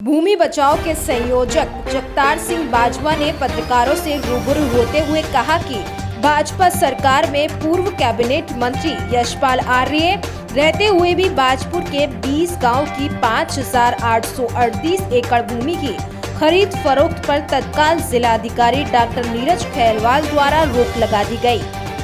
भूमि बचाओ के संयोजक जगतार सिंह बाजवा ने पत्रकारों से रूबरू होते हुए कहा कि भाजपा सरकार में पूर्व कैबिनेट मंत्री यशपाल आर्य रहते हुए भी बाजपुर के 20 गांव की 5,838 एकड़ भूमि की खरीद फरोख्त पर तत्काल जिलाधिकारी डॉक्टर नीरज खैरवाल द्वारा रोक लगा दी गई।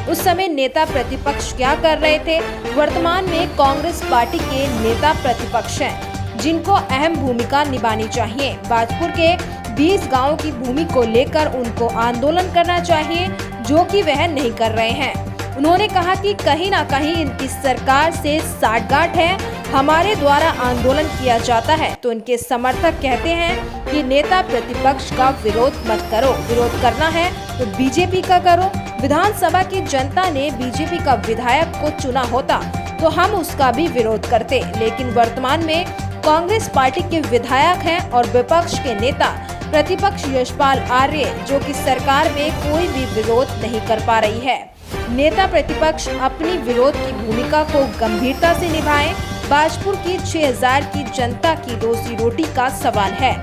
उस समय नेता प्रतिपक्ष क्या कर रहे थे? वर्तमान में कांग्रेस पार्टी के नेता प्रतिपक्ष हैं, जिनको अहम भूमिका निभानी चाहिए। बाजपुर के 20 गांवों की भूमि को लेकर उनको आंदोलन करना चाहिए, जो कि वह नहीं कर रहे हैं। उन्होंने कहा कि कहीं ना कहीं इनकी सरकार से साठगांठ है। हमारे द्वारा आंदोलन किया जाता है तो इनके समर्थक कहते हैं कि नेता प्रतिपक्ष का विरोध मत करो, विरोध करना है तो बीजेपी का करो। विधानसभा की जनता ने बीजेपी का विधायक को चुना होता तो हम उसका भी विरोध करते, लेकिन वर्तमान में कांग्रेस पार्टी के विधायक हैं और विपक्ष के नेता प्रतिपक्ष यशपाल आर्य, जो कि सरकार में कोई भी विरोध नहीं कर पा रही है। नेता प्रतिपक्ष अपनी विरोध की भूमिका को गंभीरता से निभाएं। बाजपुर की 6,000 की जनता की रोजी रोटी का सवाल है।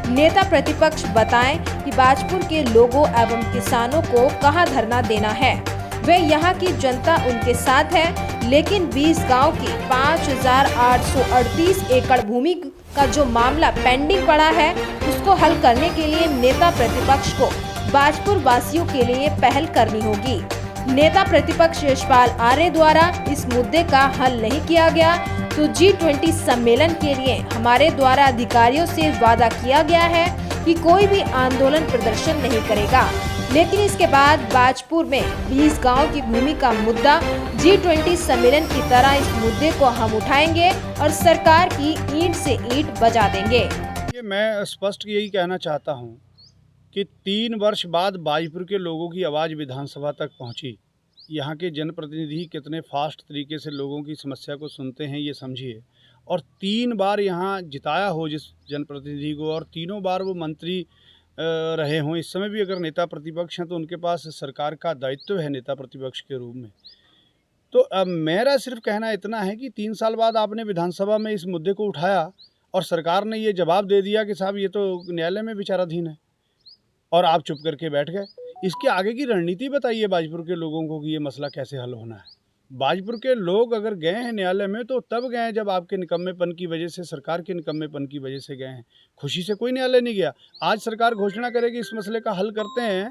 नेता प्रतिपक्ष बताएं कि बाजपुर के लोगों एवं किसानों को कहां धरना देना है। वे यहां की जनता उनके साथ है, लेकिन 20 गांव की 5,838 एकड़ भूमि का जो मामला पेंडिंग पड़ा है, उसको हल करने के लिए नेता प्रतिपक्ष को बाजपुर वासियों के लिए पहल करनी होगी। नेता प्रतिपक्ष यशपाल आर्य द्वारा इस मुद्दे का हल नहीं किया गया तो G20 सम्मेलन के लिए हमारे द्वारा अधिकारियों से वादा किया गया है कि कोई भी आंदोलन प्रदर्शन नहीं करेगा। लेकिन इसके बाद बाजपुर में 20 गांव की भूमि का मुद्दा G20 सम्मेलन की तरह इस मुद्दे को हम उठाएंगे और सरकार की ईंट से ईंट बजा देंगे। ये मैं स्पष्ट यही कहना चाहता हूँ कि 3 वर्ष बाद बाजपुर के लोगों की आवाज़ विधानसभा तक पहुँची। यहाँ के जनप्रतिनिधि कितने फास्ट तरीके से लोगों की समस्या को सुनते हैं, ये समझिए। और 3 बार यहाँ जिताया हो जिस जनप्रतिनिधि को, और तीनों बार वो मंत्री रहे हों। इस समय भी अगर नेता प्रतिपक्ष हैं तो उनके पास सरकार का दायित्व है नेता प्रतिपक्ष के रूप में। तो अब मेरा सिर्फ कहना इतना है कि 3 साल बाद आपने विधानसभा में इस मुद्दे को उठाया और सरकार ने ये जवाब दे दिया कि साहब ये तो न्यायालय में विचाराधीन है, और आप चुप करके बैठ गए। इसके आगे की रणनीति बताइए बाजपुर के लोगों को कि ये मसला कैसे हल होना है। बाजपुर के लोग अगर गए हैं न्यायालय में तो तब गए हैं जब आपके निकम्मेपन की वजह से, सरकार के निकम्मेपन की वजह से गए हैं। खुशी से कोई न्यायालय नहीं गया। आज सरकार घोषणा करेगी इस मसले का हल करते हैं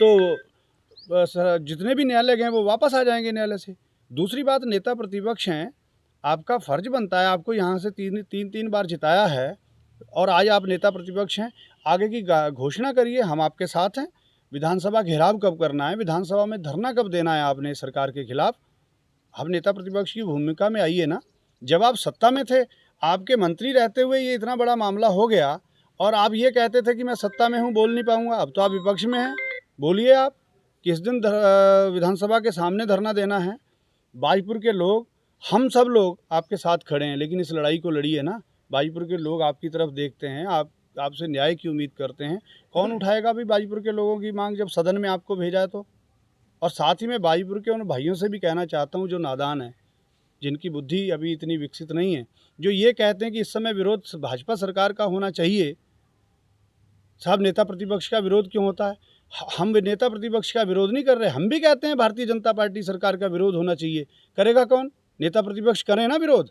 तो जितने भी न्यायालय गए वो वापस आ जाएंगे न्यायालय से। दूसरी बात, नेता प्रतिपक्ष हैं, आपका फ़र्ज बनता है, आपको यहाँ से तीन बार जिताया है और आज आप नेता प्रतिपक्ष हैं, आगे की घोषणा करिए, हम आपके साथ हैं। विधानसभा घेराव कब करना है, विधानसभा में धरना कब देना है आपने सरकार के खिलाफ, हम नेता प्रतिपक्ष की भूमिका में आइए ना। जब आप सत्ता में थे, आपके मंत्री रहते हुए ये इतना बड़ा मामला हो गया और आप ये कहते थे कि मैं सत्ता में हूँ, बोल नहीं पाऊँगा। अब तो आप विपक्ष में हैं, बोलिए आप किस दिन विधानसभा के सामने धरना देना है। बाजपुर के लोग, हम सब लोग आपके साथ खड़े हैं, लेकिन इस लड़ाई को लड़िए ना। बाजपुर के लोग आपकी तरफ देखते हैं, आपसे न्याय की उम्मीद करते हैं। कौन उठाएगा भी बाजपुर के लोगों की मांग जब सदन में आपको भेजा है तो। और साथ ही मैं बाजपुर के उन भाइयों से भी कहना चाहता हूं जो नादान हैं, जिनकी बुद्धि अभी इतनी विकसित नहीं है, जो ये कहते हैं कि इस समय विरोध भाजपा सरकार का होना चाहिए। साहब, नेता प्रतिपक्ष का विरोध क्यों होता है? हम नेता प्रतिपक्ष का विरोध नहीं कर रहे, हम भी कहते हैं भारतीय जनता पार्टी सरकार का विरोध होना चाहिए। करेगा कौन? नेता प्रतिपक्ष करें ना विरोध।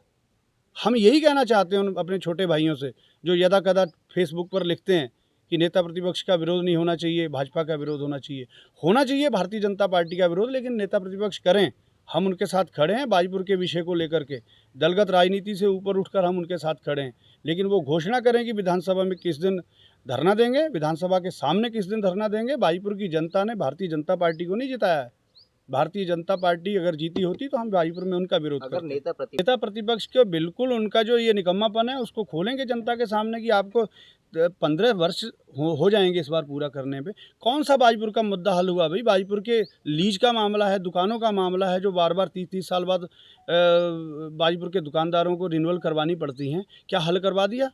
हम यही कहना चाहते हैं उन अपने छोटे भाइयों से जो यदा कदा फेसबुक पर लिखते हैं कि नेता प्रतिपक्ष का विरोध नहीं होना चाहिए, भाजपा का विरोध होना चाहिए। होना चाहिए भारतीय जनता पार्टी का विरोध, लेकिन नेता प्रतिपक्ष करें, हम उनके साथ खड़े हैं। बाजपुर के विषय को लेकर के दलगत राजनीति से ऊपर उठकर हम उनके साथ खड़े हैं, लेकिन वो घोषणा करें कि विधानसभा में किस दिन धरना देंगे, विधानसभा के सामने किस दिन धरना देंगे। बाजपुर की जनता ने भारतीय जनता पार्टी को नहीं जिताया है। भारतीय जनता पार्टी अगर जीती होती तो हम बाजपुर में उनका विरोध करते। नेता प्रतिपक्ष को बिल्कुल उनका जो ये निकम्मापन है उसको खोलेंगे जनता के सामने कि आपको 15 वर्ष हो जाएंगे इस बार पूरा करने पे। कौन सा बाजपुर का मुद्दा हल हुआ भाई? बाजपुर के लीज का मामला है, दुकानों का मामला है, जो बार बार 30-30 साल बाद बाजपुर के दुकानदारों को रिन्यूअल करवानी पड़ती हैं। क्या हल करवा दिया?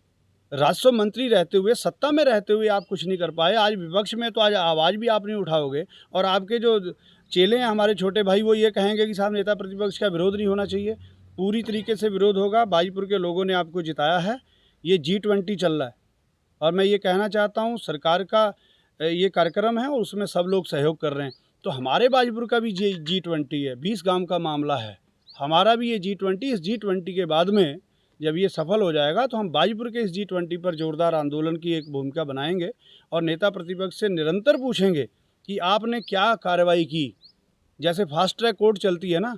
राजस्व मंत्री रहते हुए, सत्ता में रहते हुए आप कुछ नहीं कर पाए। आज विपक्ष में तो आज आवाज़ भी आप नहीं उठाओगे, और आपके जो चेले हैं हमारे छोटे भाई, वो ये कहेंगे कि साहब नेता प्रतिपक्ष का विरोध नहीं होना चाहिए। पूरी तरीके से विरोध होगा। बाजपुर के लोगों ने आपको जिताया है। ये G20 चल रहा है, और मैं ये कहना चाहता हूँ सरकार का ये कार्यक्रम है और उसमें सब लोग सहयोग कर रहे हैं। तो हमारे बाजपुर का भी G20 है, 20 गांव का मामला है, हमारा भी ये G20, इस G20 के बाद में जब ये सफल हो जाएगा तो हम बाजपुर के इस G20 पर जोरदार आंदोलन की एक भूमिका बनाएंगे और नेता प्रतिपक्ष से निरंतर पूछेंगे कि आपने क्या कार्रवाई की। जैसे फास्ट ट्रैक कोर्ट चलती है ना,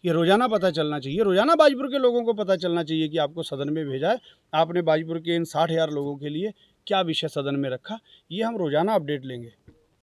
ये रोज़ाना पता चलना चाहिए, रोज़ाना बाजपुर के लोगों को पता चलना चाहिए कि आपको सदन में भेजा है, आपने बाजपुर के इन 60,000 लोगों के लिए क्या विषय सदन में रखा, ये हम रोज़ाना अपडेट लेंगे।